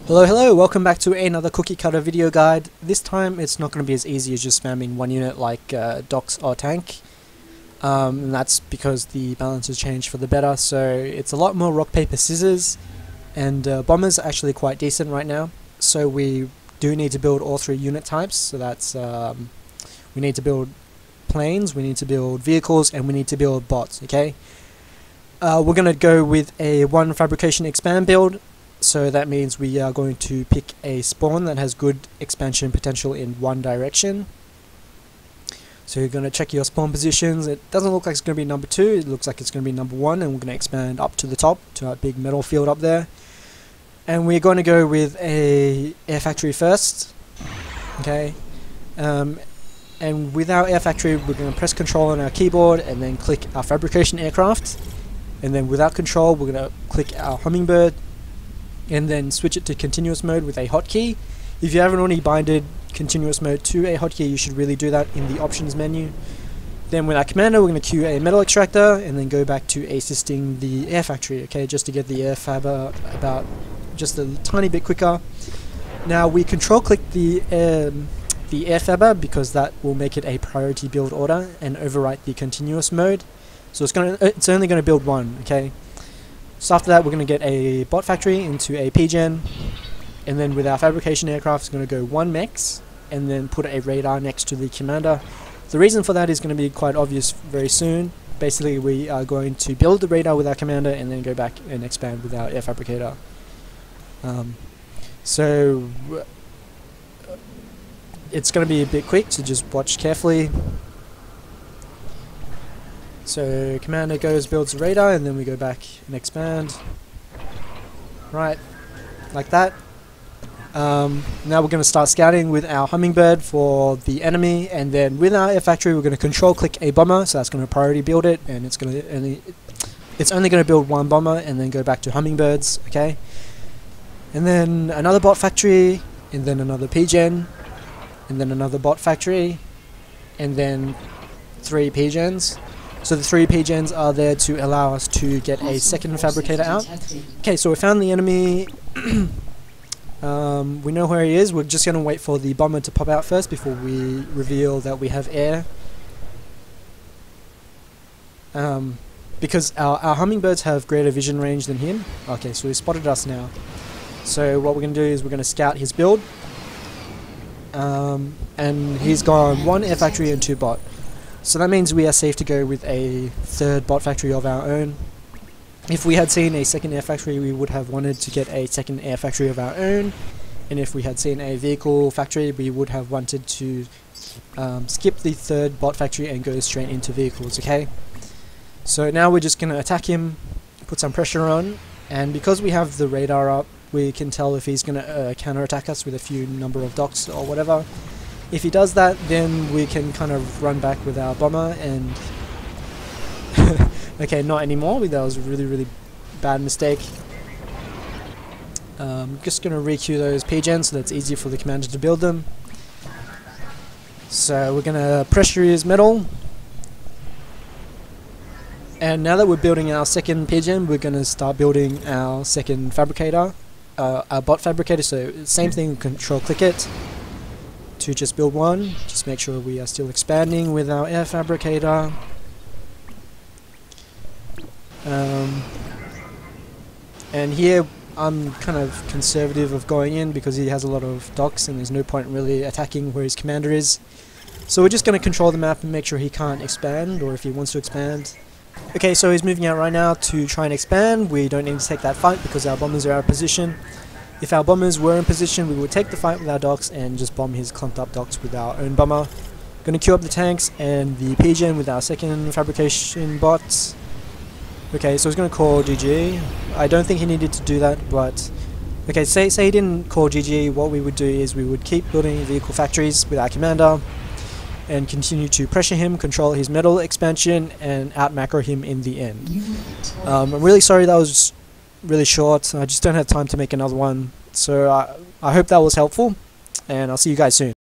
Hello, welcome back to another cookie cutter video guide. This time it's not going to be as easy as just spamming one unit like docks or tank. And that's because the balance has changed for the better, so it's a lot more rock, paper, scissors, and bombers are actually quite decent right now. So we do need to build all three unit types, so that's we need to build planes, we need to build vehicles, and we need to build bots, okay? We're going to go with a one fabrication expand build. So that means we are going to pick a spawn that has good expansion potential in one direction. So you're going to check your spawn positions. It doesn't look like it's going to be number 2, it looks like it's going to be number 1, and we're going to expand up to the top to our big metal field up there. And we're going to go with a air factory first. Okay. And with our air factory we're going to press control on our keyboard and then click our fabrication aircraft. And then without control we're going to click our hummingbird and then switch it to continuous mode with a hotkey. If you haven't already binded continuous mode to a hotkey, you should really do that in the options menu. Then with our commander, we're going to queue a metal extractor and then go back to assisting the air factory, okay, just to get the air fabber about just a tiny bit quicker. Now we control click the air fabber because that will make it a priority build order and overwrite the continuous mode. So it's only going to build one, okay. So after that we're going to get a bot factory into a PGen, and then with our fabrication aircraft it's going to go one mechs and then put a radar next to the commander. The reason for that is going to be quite obvious very soon. Basically we are going to build the radar with our commander and then go back and expand with our air fabricator. So it's going to be a bit quick, so just watch carefully. So commander goes, builds the radar, and then we go back and expand. Right, like that. Now we're going to start scouting with our hummingbird for the enemy, and then with our air factory we're going to control click a bomber, so that's going to priority build it, and it's only going to build one bomber and then go back to hummingbirds, okay? And then another bot factory, and then another PGen, and then another bot factory, and then 3 PGens. So the 3 PGens are there to allow us to get a second fabricator out. Okay, so we found the enemy. We know where he is. We're just going to wait for the bomber to pop out first before we reveal that we have air. Because our hummingbirds have greater vision range than him. Okay, so he spotted us now. So what we're going to do is we're going to scout his build. And he's gone 1 air factory and 2 bot. So that means we are safe to go with a 3rd bot factory of our own. If we had seen a 2nd air factory, we would have wanted to get a 2nd air factory of our own. And if we had seen a vehicle factory, we would have wanted to skip the 3rd bot factory and go straight into vehicles, okay? So now we're just going to attack him, put some pressure on, and because we have the radar up, we can tell if he's going to counter-attack us with a few number of docks or whatever. If he does that, then we can kind of run back with our bomber and... okay, not anymore. That was a really bad mistake. Just going to re-queue those PGens so that's easier for the commander to build them. So we're going to pressure his metal. And now that we're building our 2nd PGen, we're going to start building our 2nd fabricator. Our bot fabricator, so same thing, control click it. To just build one, just make sure we are still expanding with our air fabricator. And here I'm kind of conservative of going in because he has a lot of docks and there's no point really attacking where his commander is. So we're just going to control the map and make sure he can't expand, or if he wants to expand. Okay, so he's moving out right now to try and expand. We don't need to take that fight because our bombers are out of position. If our bombers were in position, we would take the fight with our docks and just bomb his clumped up docks with our own bomber. Going to queue up the tanks and the PGen with our 2nd fabrication bots. Okay, so he's going to call GG. I don't think he needed to do that, but... okay, say he didn't call GG, what we would do is we would keep building vehicle factories with our commander and continue to pressure him, control his metal expansion, and out-macro him in the end. I'm really sorry that was really short. I just don't have time to make another one, so I hope that was helpful, and I'll see you guys soon.